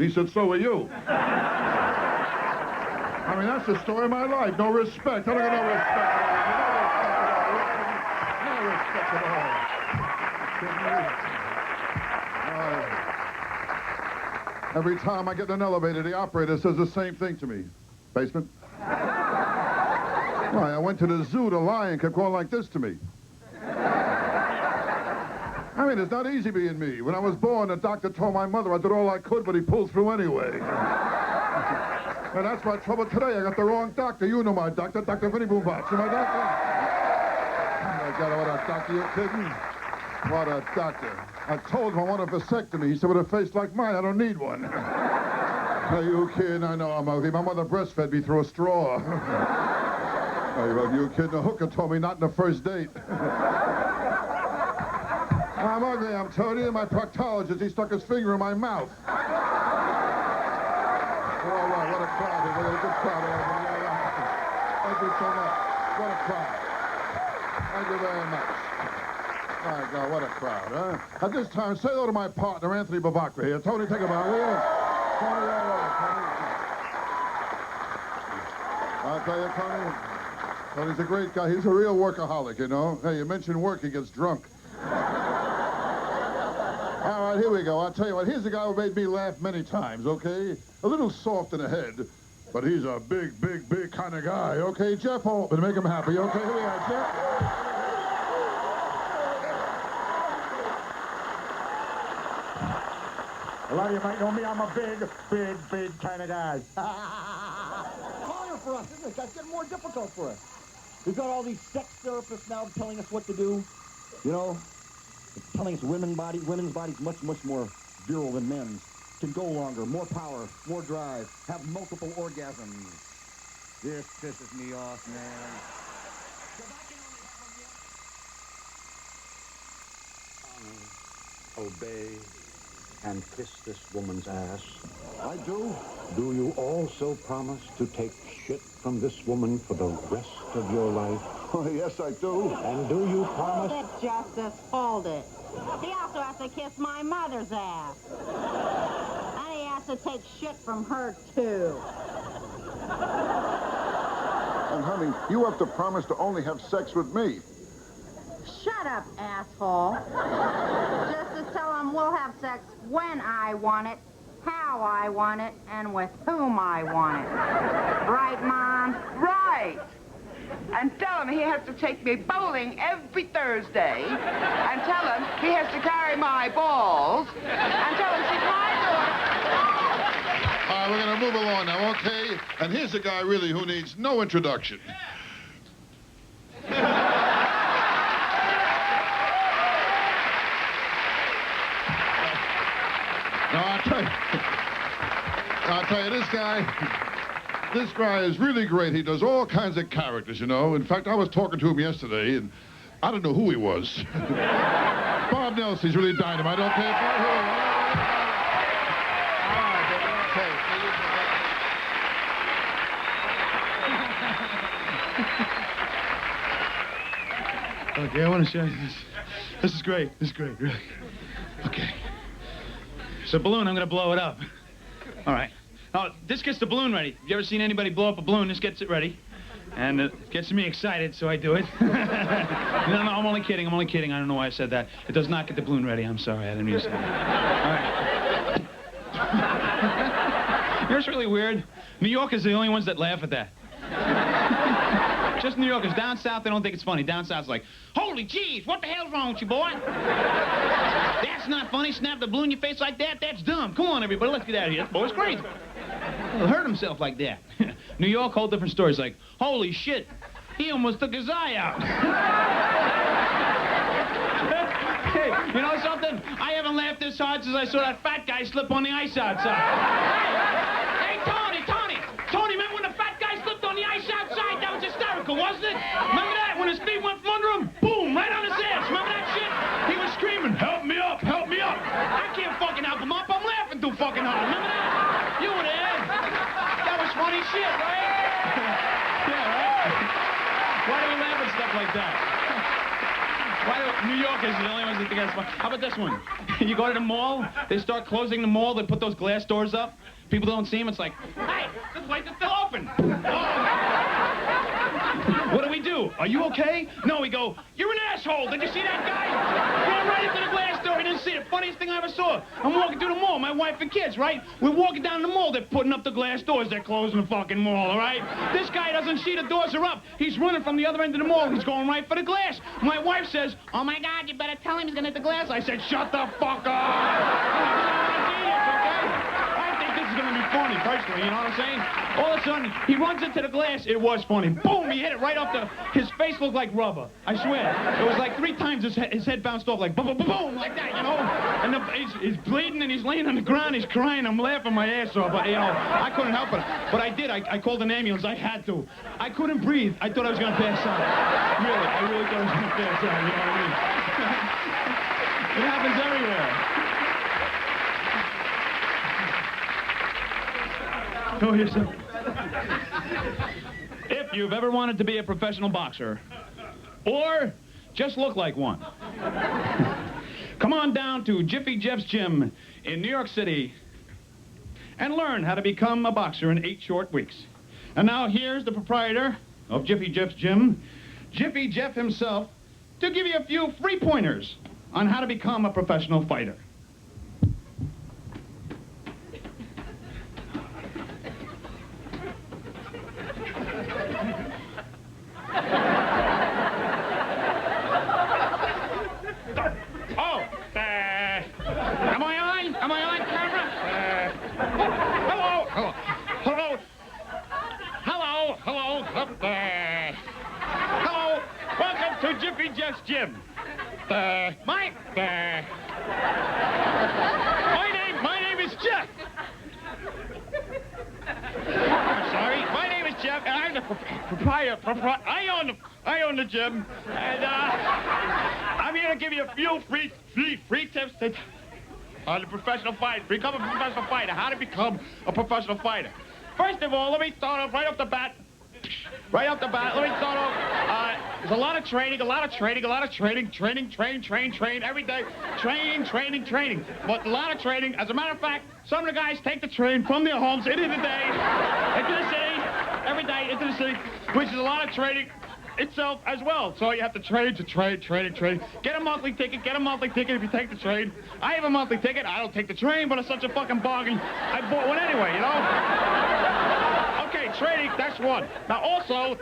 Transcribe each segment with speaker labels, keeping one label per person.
Speaker 1: He said, so are you. I mean, that's the story of my life. No respect. I don't get no respect. No respect at all. Every time I get in an elevator, the operator says the same thing to me. Basement? Why, I went to the zoo, the lion kept going like this to me. I mean, it's not easy being me. When I was born, the doctor told my mother I did all I could, but he pulled through anyway. And that's my trouble today. I got the wrong doctor. You know my doctor, Dr. Vinnie Boombox. You know my doctor? Oh, my God, what a doctor, you kidding? What a doctor. I told him I want a vasectomy. He said, with a face like mine, I don't need one. Are you kidding? I know I'm ugly. My mother breastfed me through a straw. Are you kidding? The hooker told me not in the first date. I'm ugly, I'm telling you. My proctologist, he stuck his finger in my mouth. All right, what a crowd here. What a good crowd. Thank you so much. What a crowd. Thank you very much. My God, what a crowd, huh? At this time, say hello to my partner, Anthony Babacca here. Tony, take a bow, will you? Tony, all right, Tony. I'll tell you, Tony, Tony's a great guy. He's a real workaholic, you know. Hey, you mention work, he gets drunk. All right, here we go. I'll tell you what, here's a guy who made me laugh many times, okay? A little soft in the head, but he's a big, big, big kind of guy, okay? Jeff Altman, make him happy, okay? Here we are, Jeff.
Speaker 2: A lot of you might know me. I'm a big, big, big kind of guy. Harder for us, isn't it? That's getting more difficult for us. We've got all these sex therapists now telling us what to do. You know, it's telling us women's bodies much, much more virile than men's. Can go longer, more power, more drive, have multiple orgasms. This pisses me off, man.
Speaker 3: Obey and kiss this woman's ass.
Speaker 2: I do.
Speaker 3: Do you also promise to take shit from this woman for the rest of your life?
Speaker 2: Oh, yes, I do.
Speaker 3: And do you promise...
Speaker 4: Hold it, Justice. Hold it. He also has to kiss my mother's ass. And he has to take shit from her, too.
Speaker 1: And, honey, you have to promise to only have sex with me.
Speaker 4: Shut up, asshole. Justice, tell him we'll have sex when I want it, how I want it, and with whom I want it. Right, Mom?
Speaker 5: Right. And tell him he has to take me bowling every Thursday. And tell him he has to carry my balls. And tell him she's my daughter.
Speaker 1: All right, we're going to move along now, okay? And here's a guy, really, who needs no introduction. Now, I'll tell you, this guy is really great. He does all kinds of characters, you know. In fact, I was talking to him yesterday, and I didn't know who he was. Bob Nelson's really dynamite, okay?
Speaker 6: Okay, I want to show you this. This is great. This is great, really. Okay. It's a balloon. I'm going to blow it up. All right. Now, this gets the balloon ready. Have you ever seen anybody blow up a balloon? This gets it ready. And it gets me excited, so I do it. No, I'm only kidding. I'm only kidding. I don't know why I said that. It does not get the balloon ready. I'm sorry. I didn't mean to say that. All right. You know what's really weird? New Yorkers are the only ones that laugh at that. Just New Yorkers. Down south, they don't think it's funny. Down south's like, holy jeez, what the hell's wrong with you, boy? That's not funny. Snap the balloon in your face like that? That's dumb. Come on, everybody, let's get out of here. This boy's crazy. He'll hurt himself like that. New York, whole different stories. Like, holy shit, he almost took his eye out. Hey, you know something? I haven't laughed this hard since I saw that fat guy slip on the ice outside. Hey, Tony, remember when the fat guy slipped on the ice outside? That was hysterical, wasn't it? Remember that? When his feet went from under him, boom, right on his ass. Remember that shit? He was screaming, help me up, help me up. I can't fucking help him up. I'm laughing too fucking hard. Remember that? You were there. That was funny shit, right? Yeah, right? Why do we laugh at stuff like that? New Yorkers are the only ones that think that's fun. How about this one? You go to the mall, they start closing the mall, they put those glass doors up. People don't see them, it's like, hey, this place is still open. What do? Are you okay? No, we go, you're an asshole. Did you see that guy? Ran right into the glass door. He didn't see it. Funniest thing I ever saw. I'm walking through the mall, my wife and kids, right? We're walking down the mall. They're putting up the glass doors. They're closing the fucking mall, all right? This guy doesn't see the doors are up. He's running from the other end of the mall. He's going right for the glass. My wife says, oh, my God, you better tell him he's going to hit the glass. I said, shut the fuck up. It's gonna be funny, personally, you know what I'm saying? All of a sudden, he runs into the glass. It was funny. Boom! He hit it right off the... His face looked like rubber. I swear. It was like 3 times his head bounced off, like boom, boom, boom, boom, like that, you know? And he's bleeding and he's laying on the ground. He's crying. I'm laughing my ass off. But, you know, I couldn't help it. But I did. I called an ambulance. I had to. I couldn't breathe. I thought I was gonna pass out. Really. I really thought I was gonna pass out. You know what I mean? It happens everywhere. Oh, here's some. If you've ever wanted to be a professional boxer, or just look like one, come on down to Jiffy Jeff's gym in New York City and learn how to become a boxer in 8 short weeks. And now here's the proprietor of Jiffy Jeff's gym, Jiffy Jeff himself, to give you a few free pointers on how to become a professional fighter. Jiffy Jeff's gym. My name is Jeff. I'm sorry. My name is Jeff, and I'm the proprietor. I own the gym, and I'm here to give you a few free tips on the professional fight. Become a professional fighter. How to become a professional fighter. First of all, let me start off right off the bat. Let me start off. There's a lot of training, train every day. Training. But a lot of training. As a matter of fact, some of the guys take the train from their homes into the day, into the city, every day into the city, which is a lot of training itself as well. So you have to train. Get a monthly ticket if you take the train. I have a monthly ticket. I don't take the train, but it's such a fucking bargain. I bought one anyway, you know? Okay, training, that's one. Now also,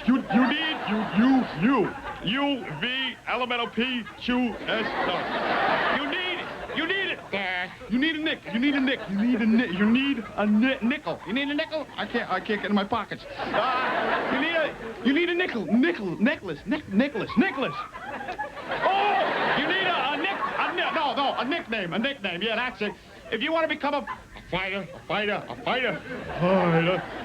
Speaker 6: you need U-V-L-M-N-O-P-Q-S. You need a nickel. You need a nickel? I can't get in my pockets. You need a necklace. Oh, you need a nickname. Yeah, that's it. If you want to become a fighter.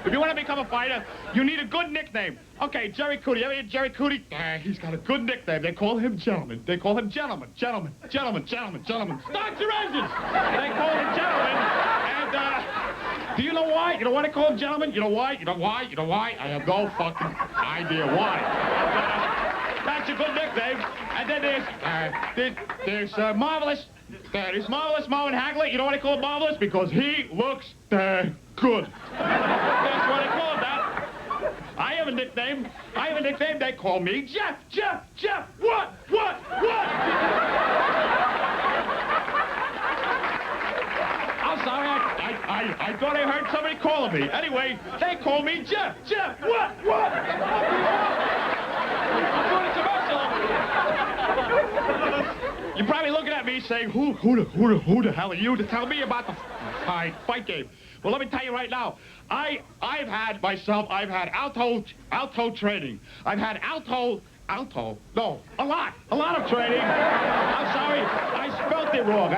Speaker 6: If you want to become a fighter, you need a good nickname. Okay, Jerry Cootie. You ever hear Jerry Cootie? He's got a good nickname. They call him Gentleman. Gentleman. Start your engines. They call him Gentleman. And, do you know why? You know why they call him Gentleman? You know why? I have no fucking idea why. That's a good nickname. And then there's Marvelous. There's Marvelous Marvin Hagley. You know why they call him Marvelous? Because he looks good. That's why they call him that. I have a nickname. They call me Jeff. What? I'm sorry. I thought I heard somebody calling me. Anyway, they call me Jeff. What? I'm doing a commercial. You're probably looking at me saying, who the hell are you to tell me about the fight game? Well, let me tell you right now, I've had alto training. I've had a lot of training. I'm sorry, I spelled it wrong.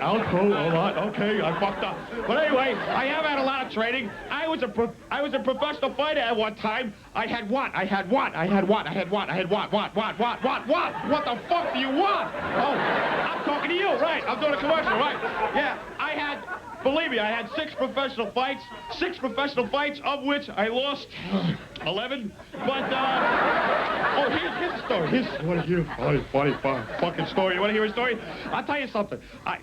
Speaker 6: Alto, a lot, okay, I fucked up. But anyway, I have had a lot of training. I was a professional fighter at one time. I had what? What the fuck do you want? Oh, I'm talking to you, right? I'm doing a commercial, right? Yeah, I had Believe me, I had 6 professional fights, of which I lost 11. But, oh, here's the story. You want to hear a funny fucking story? You want to hear a story? I'll tell you something. I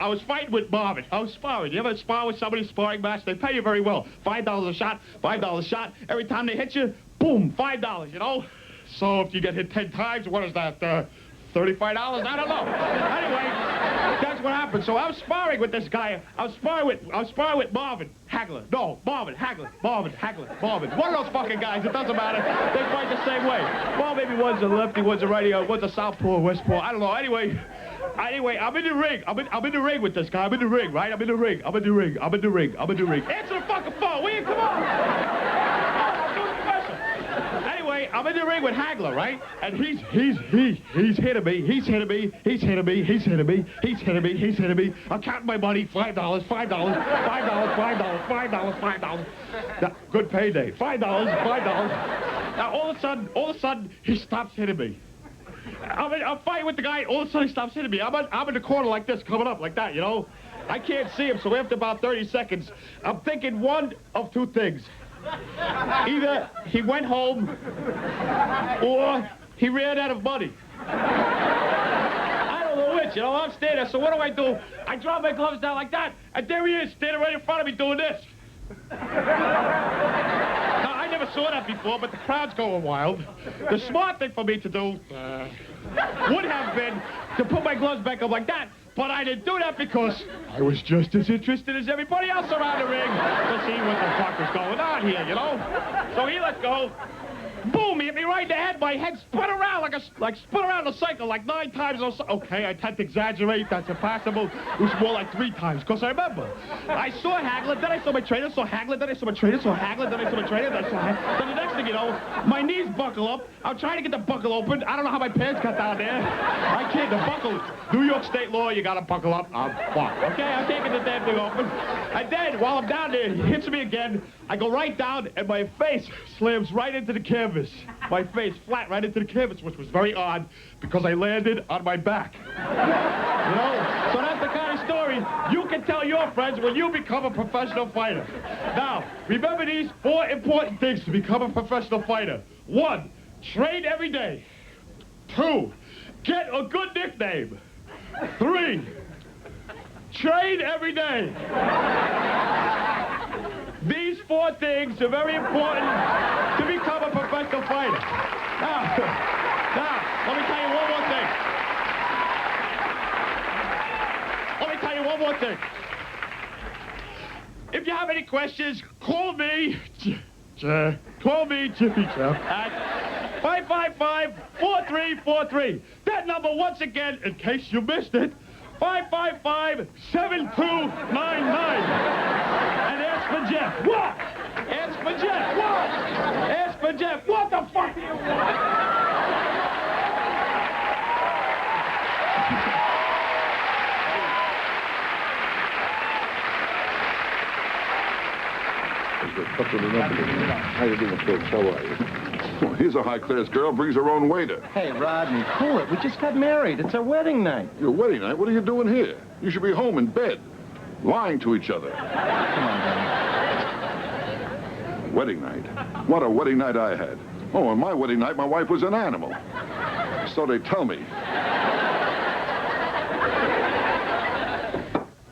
Speaker 6: was fighting with Marvin. I was sparring. You ever spar with somebody, sparring match? They pay you very well. $5 a shot, $5 a shot. Every time they hit you, boom, $5, you know? So if you get hit 10 times, what is that, $35? I don't know. Anyway, that's what happened. So I was sparring with this guy. I was sparring with Marvin Hagler. No, Marvin Hagler. Marvin. One of those fucking guys. It doesn't matter. They fight the same way. Well, maybe one's a lefty, one's a righty, one's a southpaw, westpaw. I don't know. Anyway, I'm in the ring. I'm in the ring with this guy. I'm in the ring, right? I'm in the ring. Answer the fucking phone, will you? Come on. Anyway, I'm in the ring with Hagler, right? And he's hitting me. I'm counting my money, $5. Good payday. $5. Now all of a sudden, he stops hitting me. I'm fighting with the guy, all of a sudden he stops hitting me. I'm in the corner like this, coming up like that, you know? I can't see him, so after about 30 seconds, I'm thinking one of two things. Either he went home, or he ran out of money. I don't know which, you know, I'm standing there, so what do? I drop my gloves down like that, and there he is, standing right in front of me doing this. Now, I never saw that before, but the crowd's going wild. The smart thing for me to do would have been to put my gloves back up like that, but I didn't do that because I was just as interested as everybody else around the ring to see what the fuck was going on here, you know? So he let go. Boom, he hit me right in the head. My head spun around like spun around a cycle like 9 times or so. Okay, I tend to exaggerate. That's impossible. It was more like 3 times, because I remember. I saw Hagler, then I saw my trainer, saw Hagler, then I saw my trainer, saw Hagler, then I saw my trainer, then I saw Hagler. Then the next thing you know, my knees buckle up. I'm trying to get the buckle open. I don't know how my pants got down there. I can't, the buckle. New York State law, you gotta buckle up. I'm fucked. Okay, I'm taking the damn thing open. And then, while I'm down there, he hits me again. I go right down, and my face slams right into the canvas. My face flat right into the canvas, which was very odd because I landed on my back. You know? So that's the kind of story you can tell your friends when you become a professional fighter. Now, remember these 4 important things to become a professional fighter. 1, train every day. 2, get a good nickname. 3, train every day. These 4 things are very important to become a professional fighter. Now, let me tell you one more thing. If you have any questions, call me Jiffy Jeff, at 555-4343. That number, once again, in case you missed it, 555-7299. And ask for Jeff. What? Ask for Jeff. What? Ask for Jeff. What the fuck do you want?
Speaker 1: How you doing, folks? How are you? Well, here's a high-class girl, brings her own waiter.
Speaker 2: Hey, Rodney, cool it. We just got married. It's our wedding night.
Speaker 1: Your wedding night? What are you doing here? You should be home in bed, lying to each other.
Speaker 2: Come on, buddy.
Speaker 1: Wedding night? What a wedding night I had. Oh, on my wedding night, my wife was an animal. So they tell me.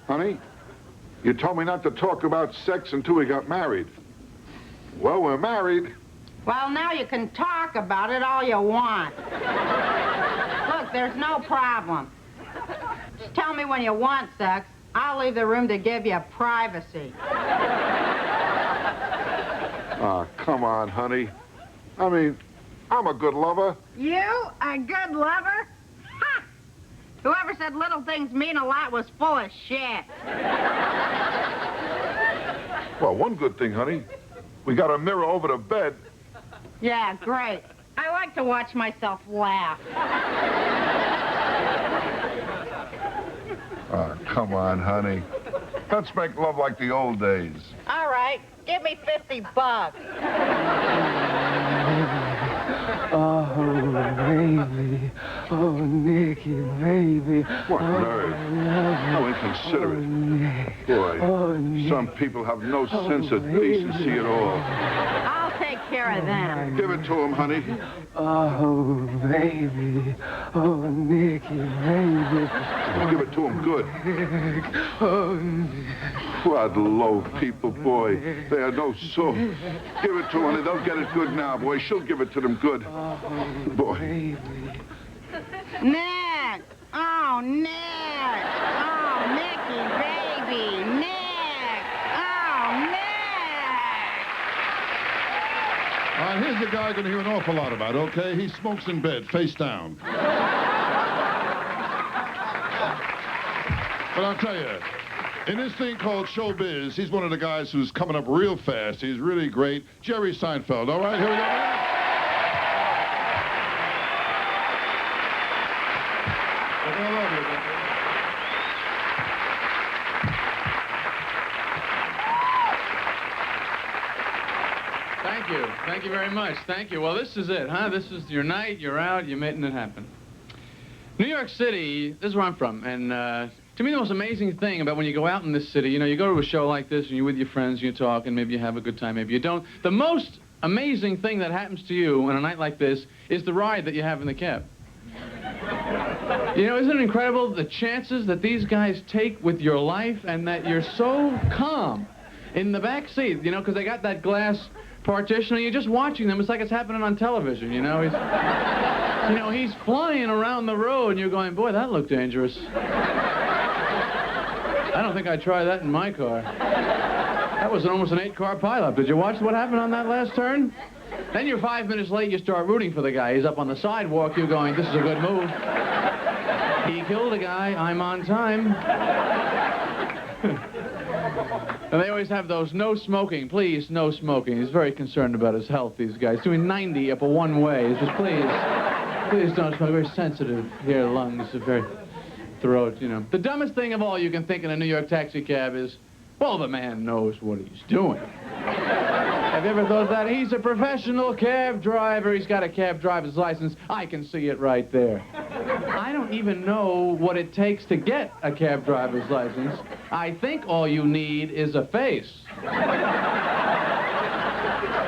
Speaker 1: Honey, you told me not to talk about sex until we got married. Well, we're married.
Speaker 4: Well, now you can talk about it all you want. Look, there's no problem. Just tell me when you want sex. I'll leave the room to give you privacy.
Speaker 1: Ah, come on, honey. I mean, I'm a good lover.
Speaker 4: You? A good lover? Ha! Whoever said little things mean a lot was full of shit.
Speaker 1: Well, one good thing, honey. We got a mirror over the bed.
Speaker 4: Yeah, great. I like to watch myself laugh.
Speaker 1: Ah, come on, honey. Let's make love like the old days.
Speaker 4: All right, give me $50.
Speaker 7: Oh, baby. Oh, Nicky, baby.
Speaker 1: What
Speaker 7: oh,
Speaker 1: nerve. How inconsiderate.
Speaker 7: Nick.
Speaker 1: Boy,
Speaker 7: Nick.
Speaker 1: some people have no sense of decency at all.
Speaker 4: I'll take care of them.
Speaker 1: Give it to him, honey.
Speaker 7: Oh, baby. Oh, Nicky, baby.
Speaker 1: Give it to him good.
Speaker 7: Oh,
Speaker 1: What low people, boy. They are no soul. Give it to him, honey. They'll get it good now, boy. She'll give it to them good. Boy.
Speaker 7: baby.
Speaker 4: Nick! Oh, Nick! Oh, Nicky, baby! Nick! Oh, Nick!
Speaker 1: Here's the guy you're going to hear an awful lot about, okay? He smokes in bed, face down. But I'll tell you, in this thing called showbiz, he's one of the guys who's coming up real fast. He's really great. Jerry Seinfeld. All right, here we go. I love you, baby.
Speaker 6: Thank you. Thank you very much. Thank you. Well, this is it, huh? This is your night. You're out. You're making it happen. New York City, this is where I'm from, and to me the most amazing thing about when you go out in this city, you know, you go to a show like this and you're with your friends, you talk, and maybe you have a good time, maybe you don't. The most amazing thing that happens to you on a night like this is the ride that you have in the cab. You know, isn't it incredible the chances that these guys take with your life and that you're so calm in the back seat, you know, because they got that glass partition and you're just watching them. It's like it's happening on television, you know. He's flying around the road and you're going, boy, that looked dangerous. I don't think I'd try that in my car. That was almost an 8-car pileup. Did you watch what happened on that last turn? Then you're 5 minutes late, you start rooting for the guy. He's up on the sidewalk, you're going, this is a good move. He killed a guy, I'm on time. And they always have those no smoking, please, no smoking. He's very concerned about his health, these guys. Doing 90 up a one-way. He's just, please don't smoke. Very sensitive here, lungs, very throat, you know. The dumbest thing of all you can think in a New York taxi cab is, well, the man knows what he's doing. Have you ever thought that? He's a professional cab driver. He's got a cab driver's license. I can see it right there. I don't even know what it takes to get a cab driver's license. I think all you need is a face.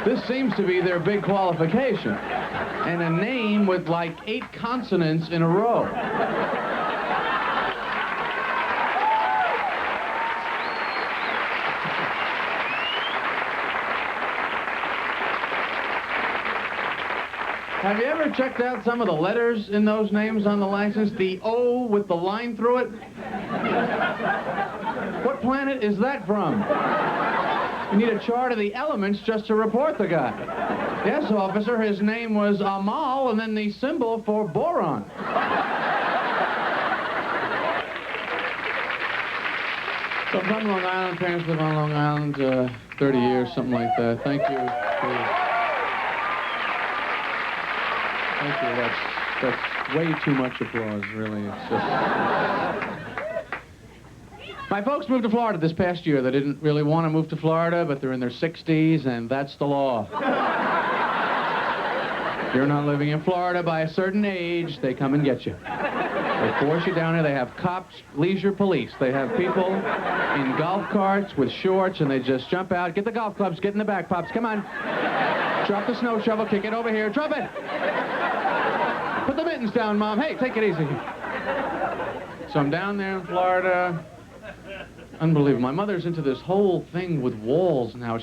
Speaker 6: This seems to be their big qualification. And a name with like 8 consonants in a row. Have you ever checked out some of the letters in those names on the license? The O with the line through it? What planet is that from? You need a chart of the elements just to report the guy. Yes, officer, his name was Amal, and then the symbol for boron. So I'm from Long Island. Parents live on Long Island, 30 years, something like that. Thank you. Thank you. That's way too much applause, really. It's just... My folks moved to Florida this past year. They didn't really want to move to Florida, but they're in their 60s, and that's the law. If you're not living in Florida by a certain age, they come and get you. They force you down here. They have cops, leisure police. They have people in golf carts with shorts, and they just jump out. Get the golf clubs. Get in the back, Pops. Come on. Drop the snow shovel. Kick it over here. Drop it. Put the mittens down, Mom. Hey, take it easy. So I'm down there in Florida. Unbelievable. My mother's into this whole thing with walls now.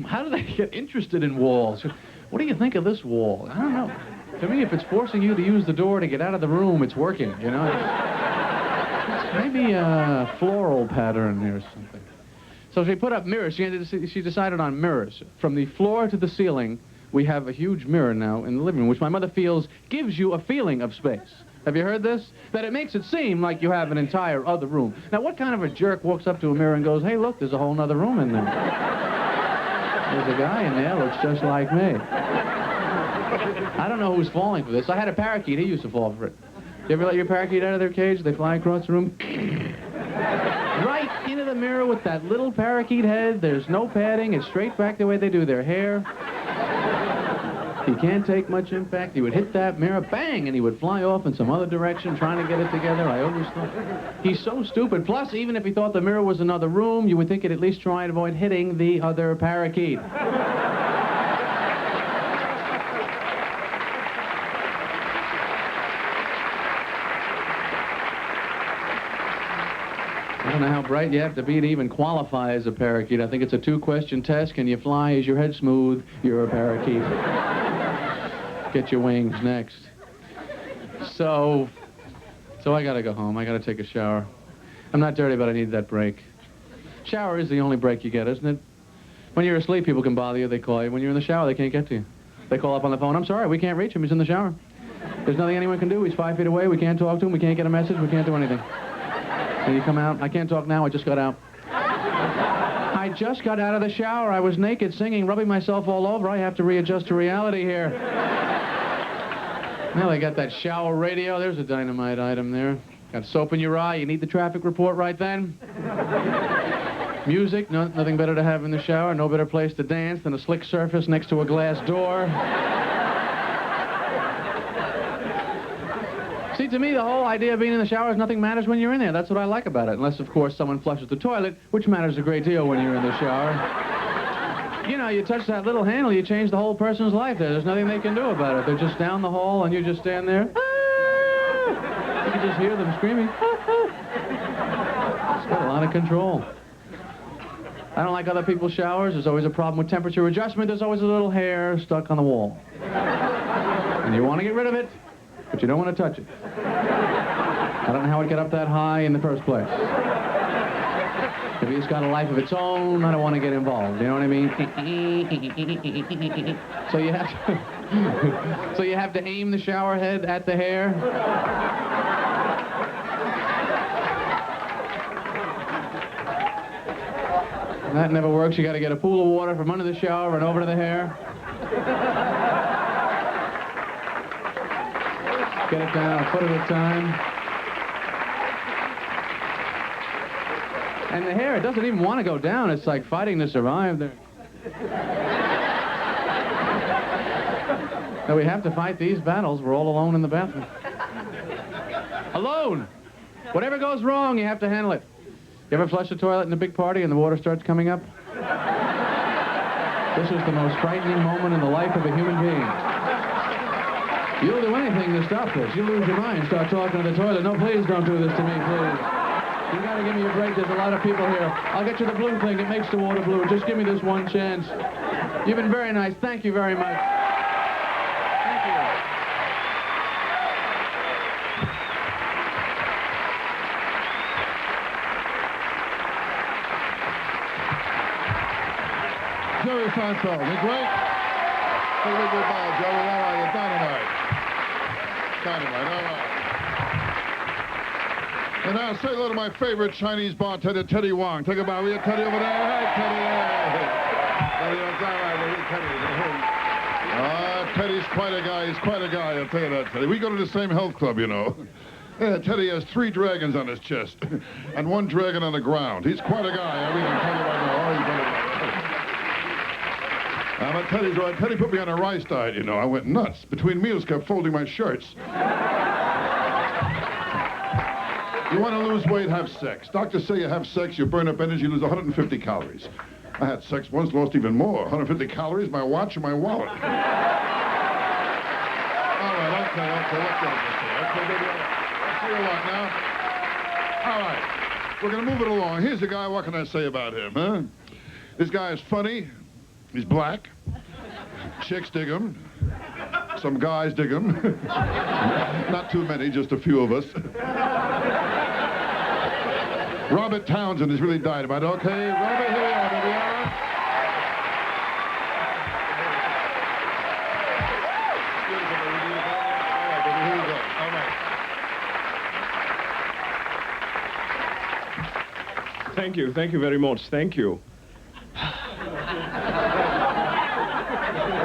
Speaker 6: How do they get interested in walls? What do you think of this wall? I don't know. To me, if it's forcing you to use the door to get out of the room, it's working, you know? It's maybe a floral pattern or something. So she put up mirrors. She decided on mirrors. From the floor to the ceiling, we have a huge mirror now in the living room, which my mother feels gives you a feeling of space. Have you heard this? That it makes it seem like you have an entire other room. Now, what kind of a jerk walks up to a mirror and goes, hey, look, there's a whole other room in there. There's a guy in there, looks just like me. I don't know who's falling for this. I had a parakeet. He used to fall for it. You ever let your parakeet out of their cage? They fly across the room. Right into the mirror with that little parakeet head. There's no padding. It's straight back the way they do their hair. He can't take much impact. He would hit that mirror, bang, and he would fly off in some other direction trying to get it together. I always thought, he's so stupid. Plus, even if he thought the mirror was another room, you would think he'd at least try and avoid hitting the other parakeet. I don't know how bright you have to be to even qualify as a parakeet. I think it's a 2-question test. Can you fly? Is your head smooth? You're a parakeet. Get your wings next. So I gotta go home. I gotta take a shower. I'm not dirty, but I need that break. Shower is the only break you get, isn't it? When you're asleep, people can bother you. They call you. When you're in the shower, they can't get to you. They call up on the phone. I'm sorry, we can't reach him. He's in the shower. There's nothing anyone can do. He's 5 feet away. We can't talk to him. We can't get a message. We can't do anything. Can you come out? I can't talk now. I just got out. I just got out of the shower. I was naked, singing, rubbing myself all over. I have to readjust to reality here. Well, I got that shower radio. There's a dynamite item there. Got soap in your eye. You need the traffic report right then. Music. No, nothing better to have in the shower. No better place to dance than a slick surface next to a glass door. See, to me, the whole idea of being in the shower is nothing matters when you're in there. That's what I like about it. Unless, of course, someone flushes the toilet, which matters a great deal when you're in the shower. You know, you touch that little handle, you change the whole person's life there. There's nothing they can do about it. They're just down the hall, and you just stand there. Ah! You can just hear them screaming. It's got a lot of control. I don't like other people's showers. There's always a problem with temperature adjustment. There's always a little hair stuck on the wall. And you want to get rid of it, but you don't want to touch it. I don't know how it got up that high in the first place. If it's got a life of its own, I don't want to get involved. You know what I mean? So you have to, so you have to aim the shower head at the hair. That never works. You got to get a pool of water from under the shower and over to the hair. Get it down a foot at a time. And the hair, it doesn't even want to go down. It's like fighting to survive there. So we have to fight these battles. We're all alone in the bathroom. Alone! Whatever goes wrong, you have to handle it. You ever flush the toilet in a big party and the water starts coming up? This is the most frightening moment in the life of a human being. You'll do anything to stop this. You lose your mind, start talking to the toilet. No, please don't do this to me, please. You gotta give me a break. There's a lot of people here. I'll get you the blue thing. It makes the water blue. Just give me this one chance. You've been very nice. Thank you very much. Thank you.
Speaker 1: Jerry Seinfeld. You great? Say a good bow, Jerry. How are you? Dynamite. Dynamite. All right. And now say hello to my favorite Chinese bartender, Teddy Wong. Take a bow. Will you, Teddy, over there? Hey, Teddy. Teddy, that's all right. Teddy. Teddy's quite a guy. He's quite a guy. I'll tell you that, Teddy. We go to the same health club, you know. Yeah, Teddy has 3 dragons on his chest and 1 dragon on the ground. He's quite a guy. I mean, I'm telling you right now. Oh, he's but Teddy's right. Teddy put me on a rice diet, you know. I went nuts. Between meals, kept folding my shirts. You want to lose weight, have sex. Doctors say you have sex, you burn up energy, you lose 150 calories. I had sex once, lost even more. 150 calories, my watch, and my wallet. All right, okay, let's go. Okay, baby, I'll see you a lot now. All right, we're going to move it along. Here's a guy, what can I say about him, huh? This guy is funny. He's black. Chicks dig him. Some guys dig him. Not too many, just a few of us. Robert Townsend is really dynamite. Okay, Robert, here we are, baby. All right. All right, baby, here we go. All right.
Speaker 8: Thank you very much. Thank you.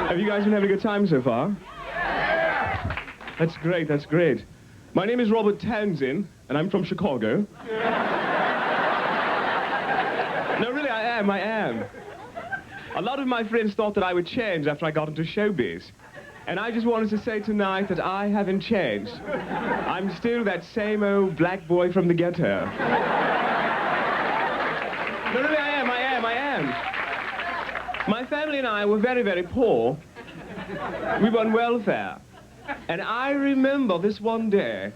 Speaker 8: Have you guys been having a good time so far? That's great, that's great. My name is Robert Townsend, and I'm from Chicago. No, really, I am. A lot of my friends thought that I would change after I got into showbiz. And I just wanted to say tonight that I haven't changed. I'm still that same old black boy from the ghetto. No, really, I am. My family and I were very, very poor. We were on welfare. And I remember this one day,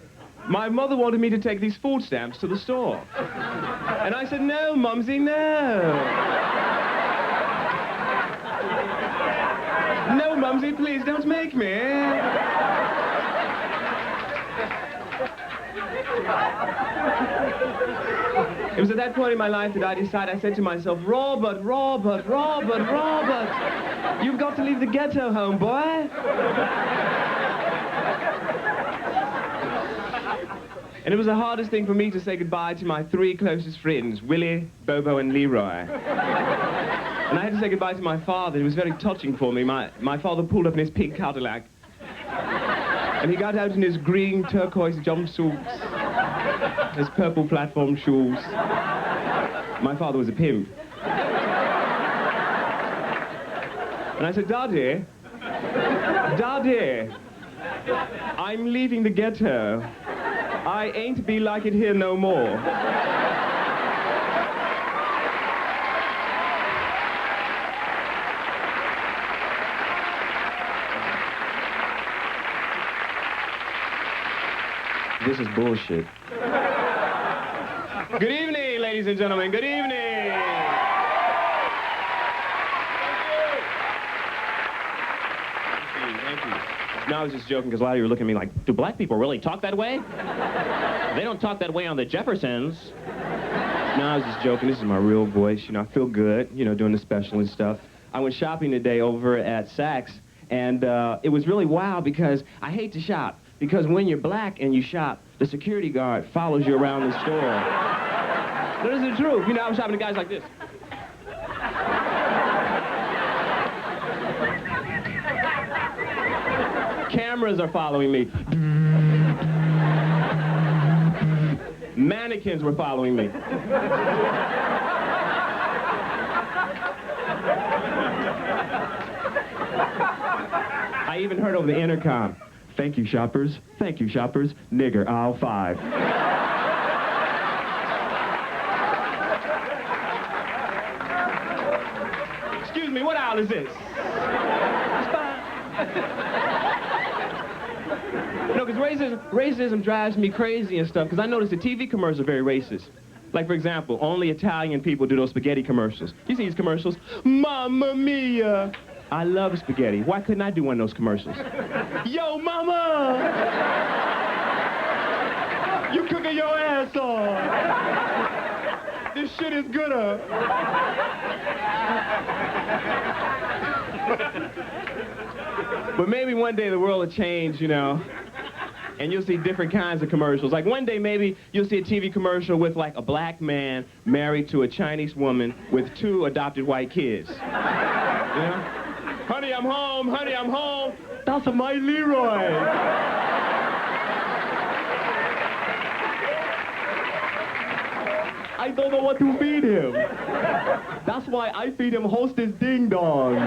Speaker 8: my mother wanted me to take these food stamps to the store. And I said, no, Mumsy, no. No, Mumsy, please don't make me. It was at that point in my life that I decided, I said to myself, Robert, you've got to leave the ghetto, homeboy. And it was the hardest thing for me to say goodbye to my 3 closest friends, Willie, Bobo, and Leroy. And I had to say goodbye to my father. It was very touching for me. My father pulled up in his pink Cadillac. And he got out in his green turquoise jumpsuits, his purple platform shoes. My father was a pimp. And I said, Daddy, I'm leaving the ghetto. I ain't be like it here no more. This is bullshit. Good evening, ladies and gentlemen. Good evening. Thank you. No, I was just joking because a lot of you were looking at me like, do black people really talk that way? They don't talk that way on the Jeffersons. No, I was just joking. This is my real voice. You know, I feel good, you know, doing the special and stuff. I went shopping today over at Saks, and it was really wild because I hate to shop. Because when you're black and you shop, the security guard follows you around the store. That is the truth. You know, I was shopping to guys like this. Cameras are following me. Mannequins were following me. I even heard over the intercom, thank you, shoppers, nigger, aisle 5. Excuse me, what aisle is this? No, because racism drives me crazy and stuff, because I notice the TV commercials are very racist. Like, for example, only Italian people do those spaghetti commercials. You see these commercials? Mamma mia! I love spaghetti. Why couldn't I do one of those commercials? Yo, mama! You cooking your ass off! This shit is gooder! But maybe one day the world will change, you know, and you'll see different kinds of commercials. Like one day maybe you'll see a TV commercial with like a black man married to a Chinese woman with 2 adopted white kids. You know? Honey, I'm home. Honey, I'm home. That's my Leroy. I don't know what to feed him. That's why I feed him Hostess Ding Dong.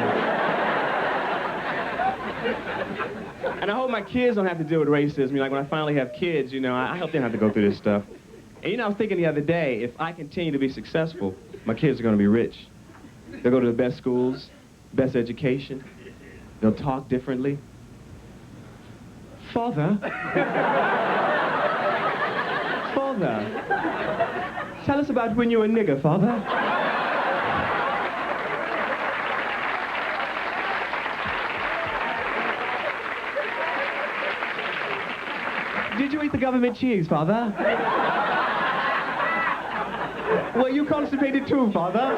Speaker 8: And I hope my kids don't have to deal with racism. You know, like when I finally have kids, you know, I hope they don't have to go through this stuff. And you know, I was thinking the other day, if I continue to be successful, my kids are going to be rich. They'll go to the best schools, best education. They'll talk differently. Father? Father? Tell us about when you were a nigger, Father. Did you eat the government cheese, Father? Were you constipated too, Father?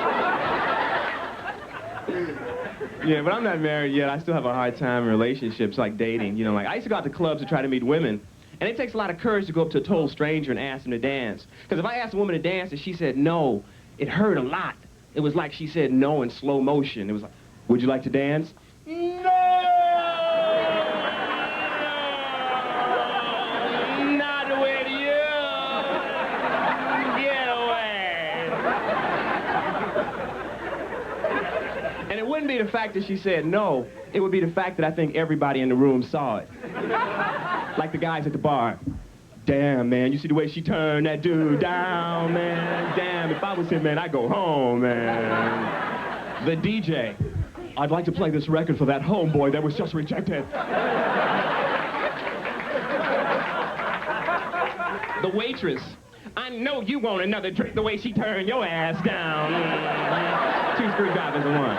Speaker 8: Yeah, but I'm not married yet. I still have a hard time in relationships, like dating. You know, like I used to go out to clubs to try to meet women. And it takes a lot of courage to go up to a total stranger and ask them to dance. Because if I asked a woman to dance and she said no, it hurt a lot. It was like she said no in slow motion. It was like, would you like to dance? No! Not with you! Get away! And it wouldn't be the fact that she said no. It would be the fact that I think everybody in the room saw it. Like the guys at the bar. Damn, man, you see the way she turned that dude down, man? Damn, if I was him, man, I'd go home, man. The DJ. I'd like to play this record for that homeboy that was just rejected. The waitress. I know you want another drink the way she turned your ass down. 2 screwdrivers in one.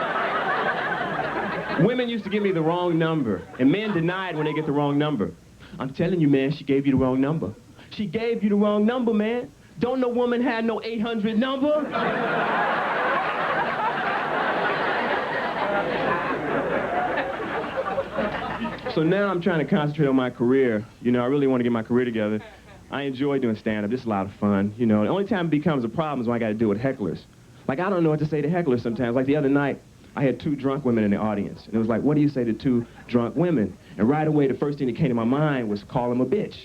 Speaker 8: Women used to give me the wrong number, and men denied when they get the wrong number. I'm telling you, man, she gave you the wrong number. She gave you the wrong number, man. Don't no woman have no 800 number? So now I'm trying to concentrate on my career. You know, I really want to get my career together. I enjoy doing stand-up. It's a lot of fun. You know, the only time it becomes a problem is when I got to deal with hecklers. Like, I don't know what to say to hecklers sometimes. Like the other night, I had 2 drunk women in the audience. And it was like, what do you say to 2 drunk women? And right away, the first thing that came to my mind was call them a bitch.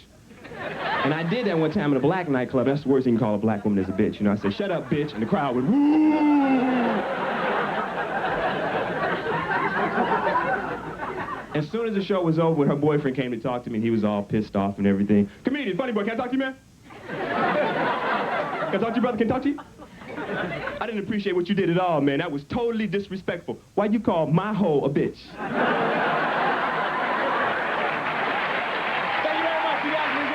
Speaker 8: And I did that one time in a black nightclub. That's the worst thing you can call a black woman is a bitch. You know, I said, shut up, bitch. And the crowd would, woo! As soon as the show was over, her boyfriend came to talk to me, and he was all pissed off and everything. Comedian, funny boy, can I talk to you, man? Can I talk to you, brother? Can I talk to you? I didn't appreciate what you did at all, man. That was totally disrespectful. Why'd you call my hoe a bitch? Thank you very much. You guys have been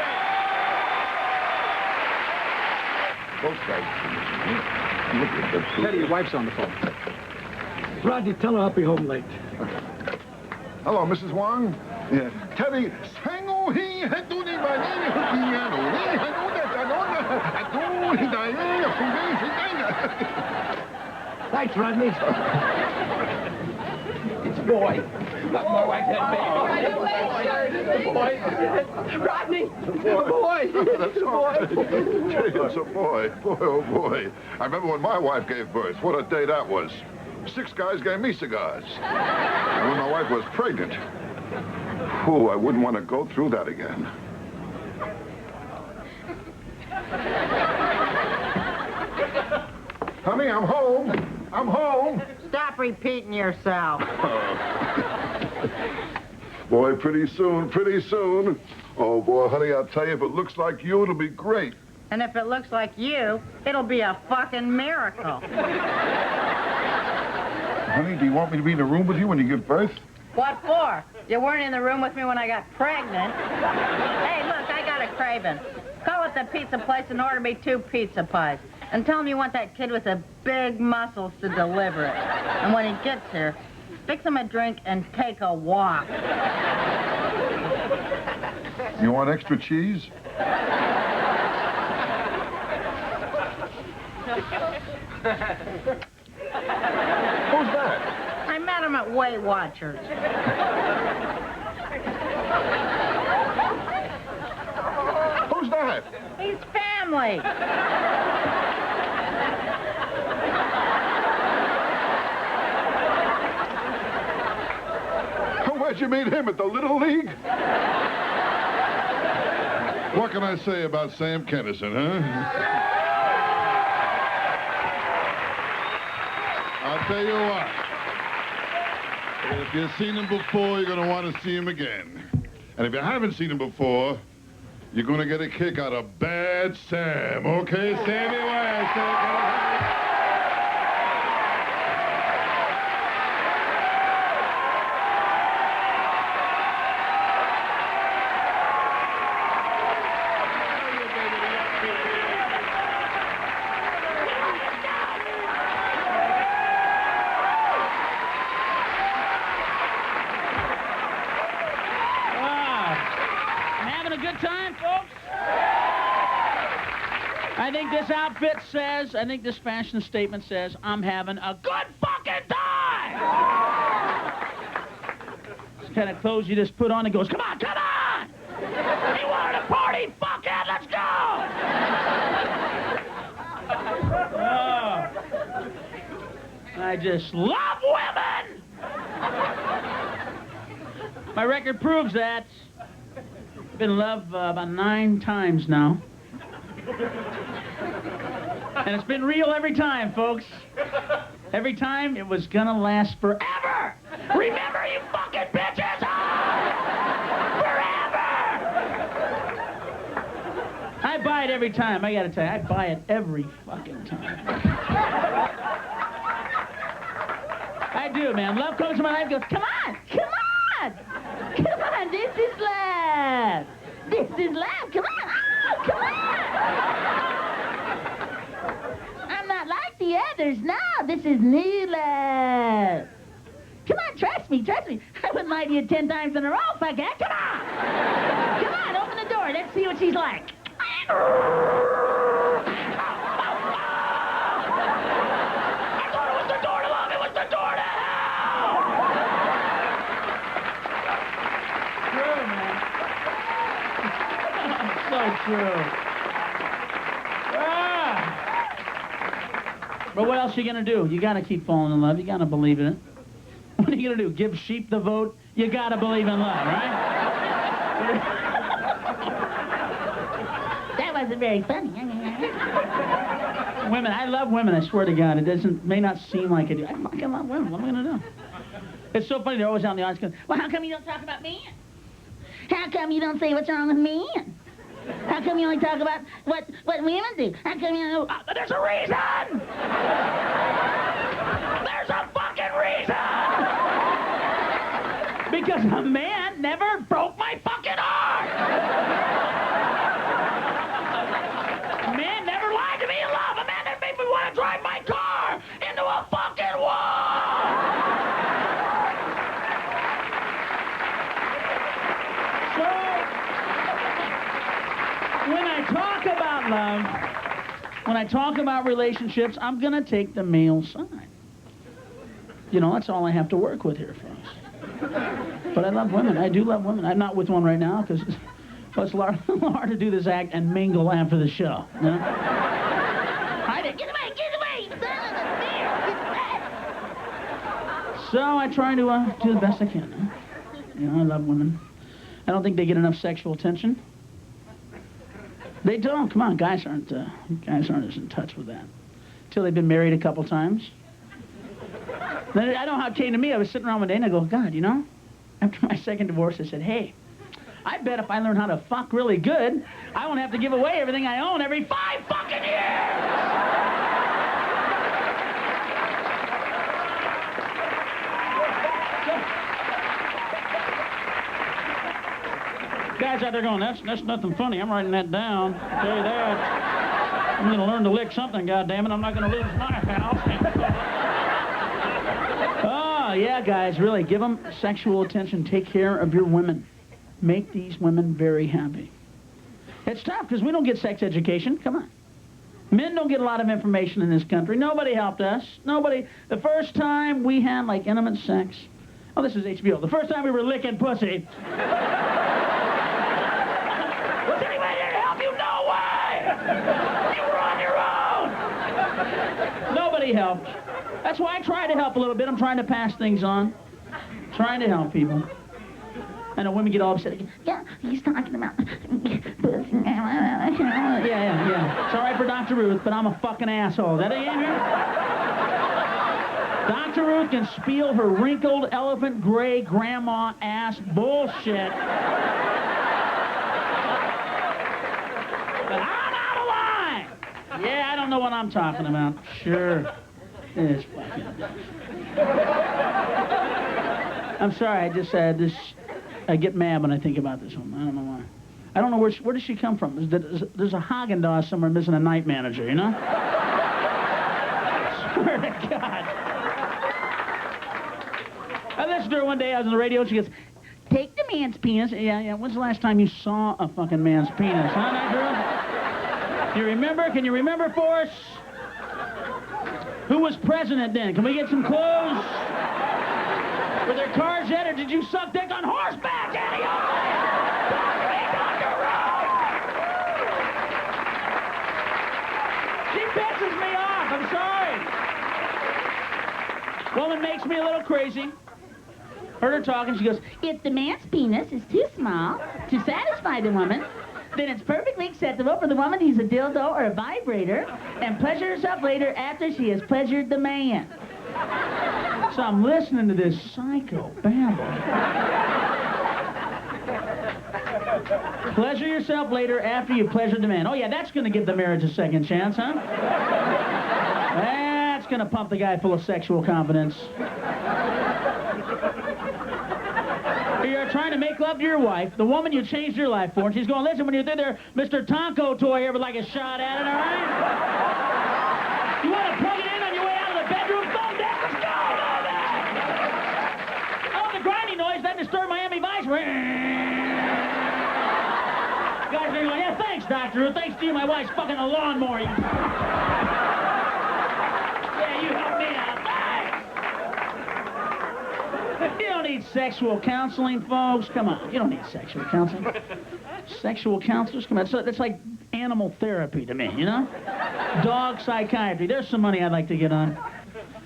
Speaker 8: great.
Speaker 3: Both guys.
Speaker 9: Teddy, your wife's on the phone. Rodney, tell her I'll be home late.
Speaker 1: Hello, Mrs. Wong. Yeah. Teddy,
Speaker 9: Thanks, Rodney.
Speaker 7: It's a boy. My wife had a baby. Boy. Rodney. Boy.
Speaker 1: That's right. It's a boy. Boy, oh boy. I remember when my wife gave birth. What a day that was. 6 guys gave me cigars. And when my wife was pregnant, oh, I wouldn't want to go through that again. Honey, I'm home. I'm home.
Speaker 4: Stop repeating yourself.
Speaker 1: Boy, pretty soon, pretty soon. Oh, boy, honey, I'll tell you, if it looks like you, it'll be great.
Speaker 4: And if it looks like you, it'll be a fucking miracle.
Speaker 1: Honey, do you want me to be in the room with you when you give birth?
Speaker 4: What for? You weren't in the room with me when I got pregnant. Hey, look, I got a craving. Call up the pizza place and order me 2 pizza pies. And tell him you want that kid with the big muscles to deliver it. And when he gets here, fix him a drink and take a walk.
Speaker 1: You want extra cheese? Who's that?
Speaker 4: I met him at Weight Watchers.
Speaker 1: Who's that?
Speaker 4: He's family.
Speaker 1: Where'd you meet him, at the Little League? What can I say about Sam Kennison, huh? I'll tell you what. If you've seen him before, you're going to want to see him again. And if you haven't seen him before, you're going to get a kick out of Bad Sam. Okay, Sammy West.
Speaker 6: I think this fashion statement says, I'm having a good fucking time! This kind of clothes you just put on and goes, come on, come on! You wanted to party? Fuck it, let's go! Oh, I just love women! My record proves that. I've been in love about 9 times now. And it's been real every time, folks. Every time it was gonna last forever. Remember, you fucking bitches! Forever! I buy it every time. I gotta tell you, I buy it every fucking time. I do, man. Love comes to my life and goes, come on, come on! Come on, this is love. This is love. Come on, oh, come on! I'm not like the others. No, this is new love. Come on, trust me, trust me. I wouldn't lie to you 10 times in a row, fuckhead. Come on! Come on, open the door. Let's see what she's like. I thought it was the door to love. It was the door to hell! True, man. So true. But what else are you gonna do? You gotta keep falling in love. You gotta believe in it. What are you gonna do? Give sheep the vote? You gotta believe in love, right? That wasn't very funny. Women, I love women, I swear to God. It may not seem like it. I fucking love women. What am I gonna do? It's so funny, they're always out in the audience going, well, how come you don't talk about men? How come you don't say what's wrong with men? How come you only talk about what women do? How come you don't... there's a reason! There's a fucking reason! Because a man never broke my fucking heart! A man never lied to me in love! A man never made me want to drive my car into a fucking wall! So... when I talk about love, when I talk about relationships, I'm going to take the male side. You know, that's all I have to work with here, folks. But I love women. I do love women. I'm not with one right now because it's a little hard to do this act and mingle after the show. You know? Get away, get away! Son of a bitch, get away! So I try to do the best I can. Huh? You know, I love women. I don't think they get enough sexual attention. They don't. Come on, guys aren't as in touch with that. Until they've been married a couple times. Then I know how it came to me. I was sitting around one day and I go, God, you know, after my second divorce, I said, hey, I bet if I learn how to fuck really good, I won't have to give away everything I own every 5 fucking years! Guys out there going, that's nothing funny. I'm writing that down. I'll tell you that. I'm going to learn to lick something, goddammit. I'm not going to lose my house. Oh, yeah, guys, really. Give them sexual attention. Take care of your women. Make these women very happy. It's tough because we don't get sex education. Come on. Men don't get a lot of information in this country. Nobody helped us. Nobody. The first time we had, like, intimate sex. Oh, this is HBO. The first time we were licking pussy. Was anybody there to help you? No way! You were on your own! Nobody helped. That's why I try to help a little bit. I'm trying to pass things on. Trying to help people. I know women get all upset again. Yeah, he's talking about... yeah. Sorry for Dr. Ruth, but I'm a fucking asshole. Is that it, Andrew? Dr. Ruth can spiel her wrinkled, elephant gray grandma ass bullshit. But I'm out of line! Yeah, I don't know what I'm talking about. Sure. It's fucking... I'm sorry, I just said this... I get mad when I think about this woman. I don't know why. I don't know where does she come from? There's a Haagen-Dazs somewhere missing a night manager, you know? Swear to God. I listened to her one day. I was on the radio. She goes, "Take the man's penis." Yeah. When's the last time you saw a fucking man's penis? Huh, that girl? Do you remember? Can you remember for us? Who was president then? Can we get some clues? Were there cars yet, or did you suck dick on horseback, Danny? Talk to me, Dr. Rose! She pisses me off. I'm sorry. Woman makes me a little crazy. Heard her talking. She goes, "If the man's penis is too small to satisfy the woman, then it's perfectly acceptable for the woman to use a dildo or a vibrator and pleasure herself later after she has pleasured the man."
Speaker 10: So I'm listening to this psycho babble. Pleasure yourself later after you pleasure the man. Oh, yeah, that's going to give the marriage a second chance, huh? That's going to pump the guy full of sexual confidence. You're trying to make love to your wife, the woman you changed your life for, and she's going, listen, when you're there, Mr. Tonko toy here would like a shot at it, all right? You want to plug it in on your way out of the bedroom? Thumb down, let's go, baby! Oh, the grinding noise, that disturbed Miami Vice. Guys are going, yeah, thanks, Doctor. Thanks to you, my wife's fucking a lawnmower. Yeah, you helped me out. Thanks! You don't need sexual counseling, folks. Come on, you don't need sexual counseling. Sexual counselors, come on. So that's like animal therapy to me, you know? Dog psychiatry. There's some money I'd like to get on.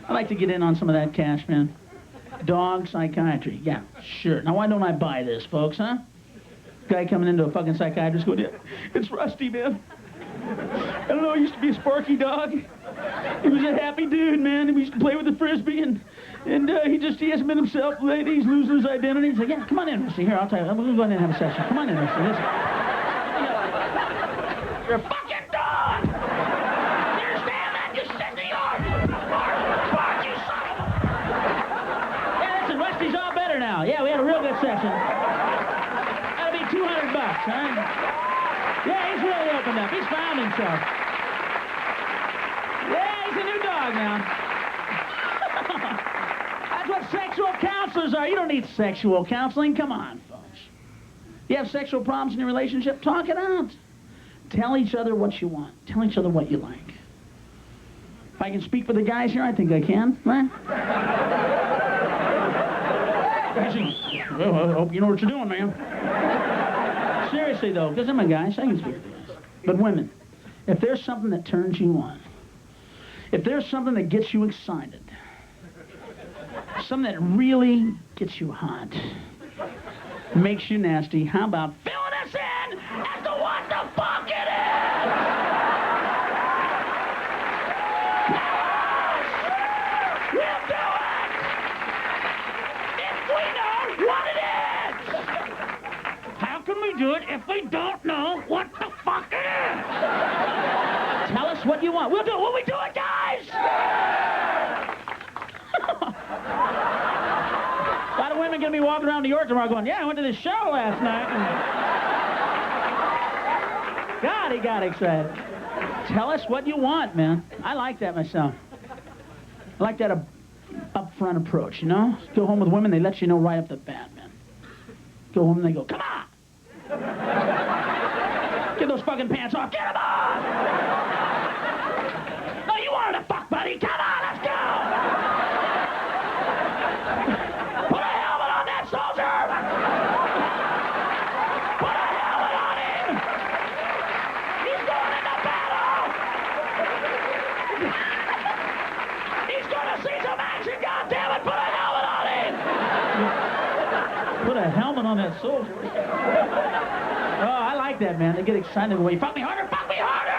Speaker 10: I'd like to get in on some of that cash, man. Dog psychiatry. Yeah, sure. Now, why don't I buy this, folks, huh? Guy coming into a fucking psychiatrist going, yeah, it's Rusty, man. I don't know, he used to be a Sparky dog. He was a happy dude, man. He used to play with the Frisbee, and he hasn't been himself lately. He's losing his identity. He's like, yeah, come on in, Rusty. Here, I'll tell you. We're going to go in and have a session. Come on in, Rusty. Listen. You're a fucking dog! You understand that? You set the yard! Bark, you son of a... Yeah, listen, Rusty's all better now. Yeah, we had a real good session. That'll be $200, huh? Yeah, he's really opened up. He's found himself. Yeah, he's a new dog now. That's what sexual counselors are. You don't need sexual counseling. Come on, folks. You have sexual problems in your relationship? Talk it out. Tell each other what you want. Tell each other what you like. If I can speak for the guys here, I think I can. Right? Well, I hope you know what you're doing, man. Seriously, though, because I'm a guy, so I can speak for the guys. But women, if there's something that turns you on, if there's something that gets you excited, something that really gets you hot, makes you nasty, how about filling us in as to what the fuck it is? We'll do it if we know what it is. How can we do it if we don't know what the fuck it is? Tell us what you want. We'll do it. Will we do it, guys? A lot of women going to be walking around New York tomorrow going, yeah, I went to this show last night. And... God, he got excited. Tell us what you want, man. I like that myself. I like that upfront approach, you know? Go home with women, they let you know right up the bat, man. Go home and they go, come on! Get those fucking pants off. Get them on! No, you wanted to fuck, buddy. Come on, let's go! Put a helmet on that soldier! Put a helmet on him! He's going into battle! He's going to see some action, goddammit! Put a helmet on him! Put a helmet on that soldier. Oh, I like that, man. They get excited when you fuck me harder, fuck me harder!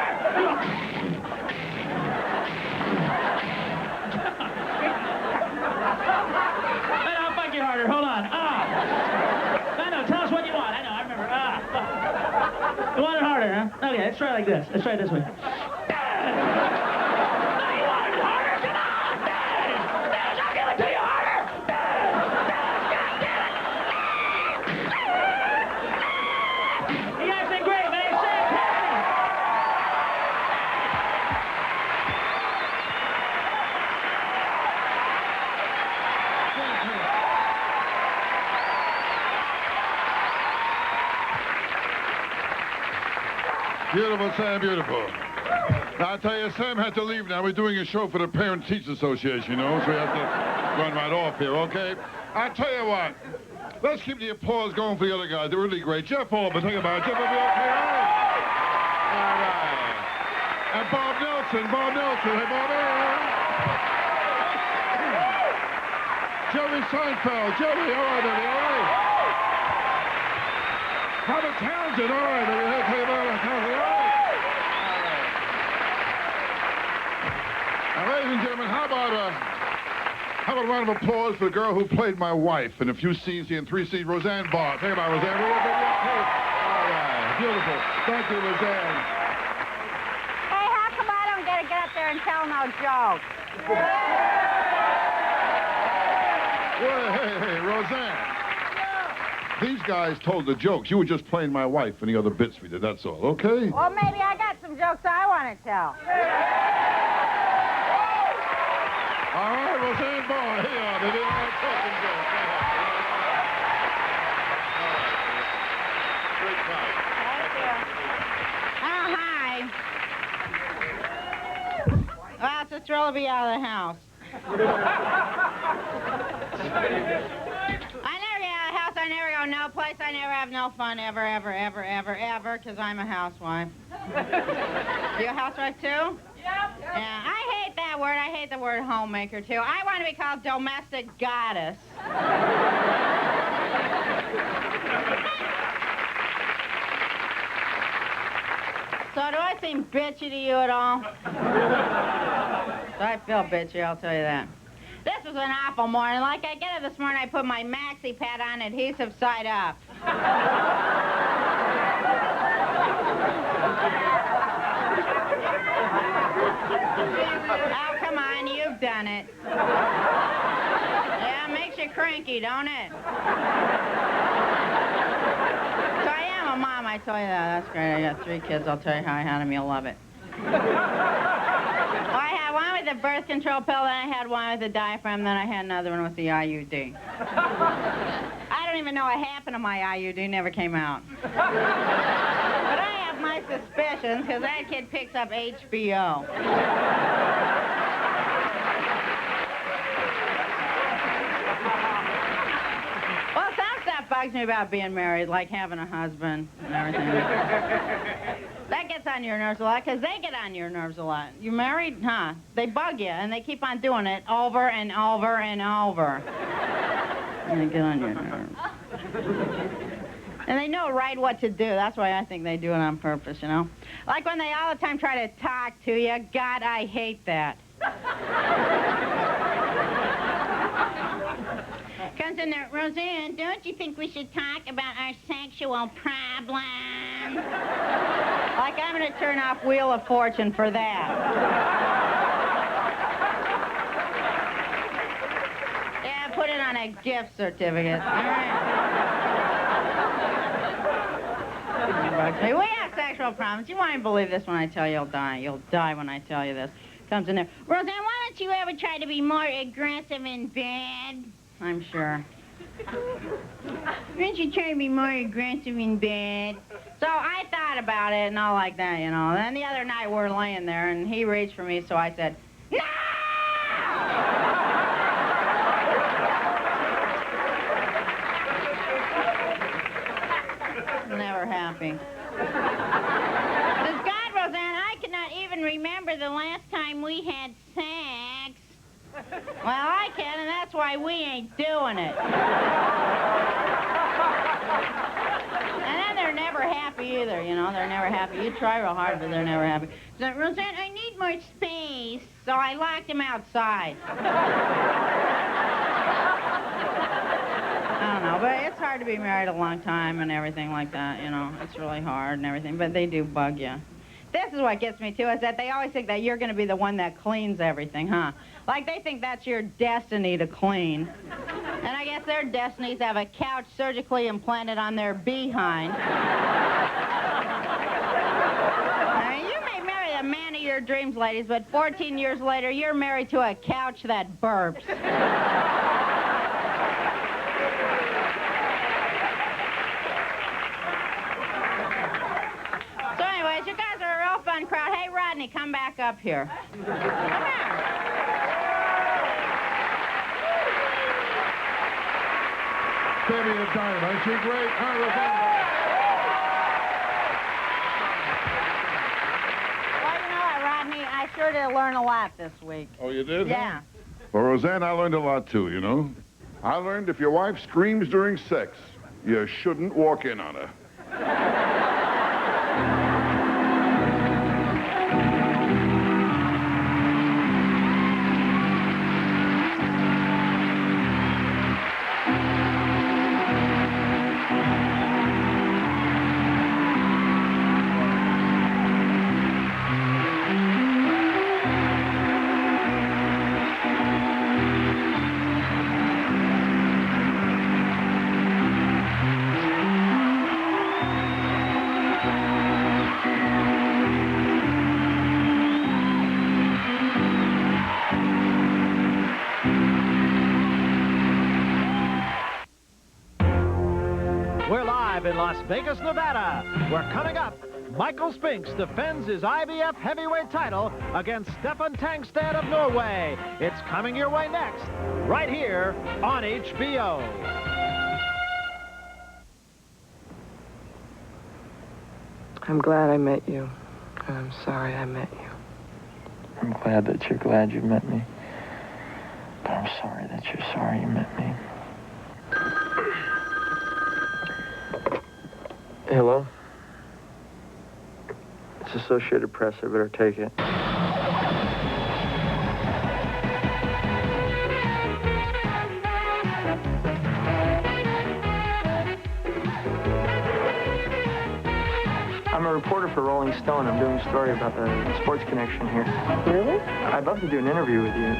Speaker 10: I'll fuck you harder. Hold on. I know. Tell us what you want. I know. I remember. You want it harder, huh? Okay, let's try it like this. Let's try it this way. No, you want it harder? Come on! I'll give it to you harder! You guys did great, man.
Speaker 1: Beautiful, Sam, beautiful. Now, I tell you, Sam had to leave now. We're doing a show for the Parent Teachers Association, you know, so we have to run right off here, okay? I tell you what, let's keep the applause going for the other guys. They're really great. Jeff Alban, think about it. Jeff will be okay, all right? And Bob Nelson. Hey, Bobby. Jerry Seinfeld. Jerry, all right, baby, all right? Robert Townsend, all right, baby. Hey, tell you about it, Townsend, all right? Now, ladies and gentlemen, how about How about a round of applause for the girl who played my wife in a few scenes here in 3 scenes, Roseanne Barr. Think about Roseanne. All right, beautiful. Thank you, Roseanne.
Speaker 4: Hey, how come I don't get to get up there and tell no jokes?
Speaker 1: Well, hey, Roseanne. These guys told the jokes. You were just playing my wife and the other bits we did, that's all, okay?
Speaker 4: Well, maybe I got some jokes I want to tell.
Speaker 1: All right, Roseanne Barr, here are the talking jokes. Great time.
Speaker 4: Thank you. Oh, hi. Well, it's a thrill to be out of the house. I never get out of the house. I never go no place. I never have no fun ever, because I'm a housewife. You a housewife, too? Yep. Yeah, I hate that word. I hate the word homemaker, too. I want to be called domestic goddess. So do I seem bitchy to you at all? So I feel bitchy, I'll tell you that. This was an awful morning. Like I get up this morning, I put my maxi pad on, adhesive side up. Oh, come on, you've done it. Yeah, it makes you cranky, don't it? So I am a mom, I tell you that. That's great. I got 3 kids. I'll tell you how I had them. You'll love it. Well, I had one with the birth control pill, then I had one with the diaphragm, then I had another one with the IUD. I don't even know what happened to my IUD. Never came out. But I have my suspicions, because that kid picks up HBO. Well, some stuff bugs me about being married, like having a husband and everything. That gets on your nerves a lot, because they get on your nerves a lot. You married? Huh? They bug you, and they keep on doing it over and over and over. And they get on your nerves. And they know right what to do. That's why I think they do it on purpose, you know? Like when they all the time try to talk to you. God, I hate that. Comes in there, Roseanne, don't you think we should talk about our sexual problems? Like I'm going to turn off Wheel of Fortune for that. Yeah, put it on a gift certificate. All right. We have sexual problems. You won't even believe this when I tell you you'll die. You'll die when I tell you this. Comes in there, Roseanne, why don't you ever try to be more aggressive in bed? I'm sure. Why don't you try to be more aggressive in bed? So I thought about it and all like that, you know. Then the other night we're laying there and he reached for me, so I said, no! Never happy. Says, God, Roseanne, I cannot even remember the last time we had sex. Well, I can, and that's why we ain't doing it. And then they're never happy either, you know. They're never happy. You try real hard, but they're never happy. So, Roseanne, I need more space, so I locked him outside. I don't know, but it's hard to be married a long time and everything like that, you know. It's really hard and everything, but they do bug you. This is what gets me, too, is that they always think that you're going to be the one that cleans everything, huh? Like, they think that's your destiny to clean. And I guess their destinies have a couch surgically implanted on their behind. I mean, you may marry the man of your dreams, ladies, but 14 years later, you're married to a couch that burps. You guys are a real fun crowd. Hey, Rodney, come back up here. Come here.
Speaker 1: Baby the Dynamite, she great.
Speaker 4: Well, you know what, Rodney? I sure did learn a lot this week.
Speaker 1: Oh, you did?
Speaker 4: Yeah.
Speaker 1: Huh? Well, Roseanne, I learned a lot, too, you know. I learned if your wife screams during sex, you shouldn't walk in on her.
Speaker 11: live in Las Vegas, Nevada, where coming up, Michael Spinks defends his IBF heavyweight title against Stefan Tangstad of Norway. It's coming your way next, right here on HBO.
Speaker 7: I'm glad I met you. And I'm sorry I met you.
Speaker 12: I'm glad that you're glad you met me. But I'm sorry that you're sorry you met me. Hello? It's Associated Press. I better take it. I'm a reporter for Rolling Stone. I'm doing a story about the sports connection here. Really? I'd love to do an interview with you.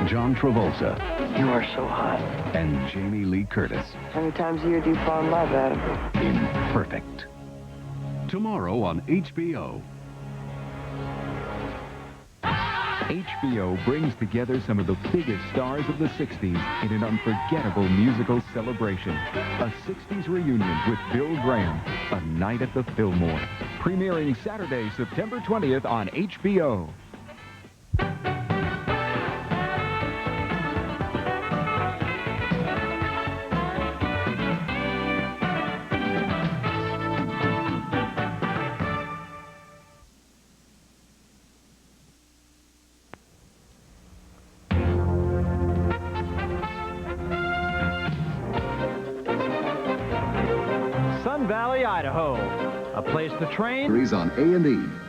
Speaker 13: John Travolta.
Speaker 7: You are so hot.
Speaker 13: And Jamie Lee Curtis.
Speaker 7: How many times a year do you fall in love, Adam?
Speaker 13: Imperfect. Tomorrow on HBO. HBO brings together some of the biggest stars of the 60s in an unforgettable musical celebration. A 60s reunion with Bill Graham, A Night at the Fillmore. Premiering Saturday, September 20th on HBO.
Speaker 11: Sun Valley, Idaho, a place to train.
Speaker 14: On A&E.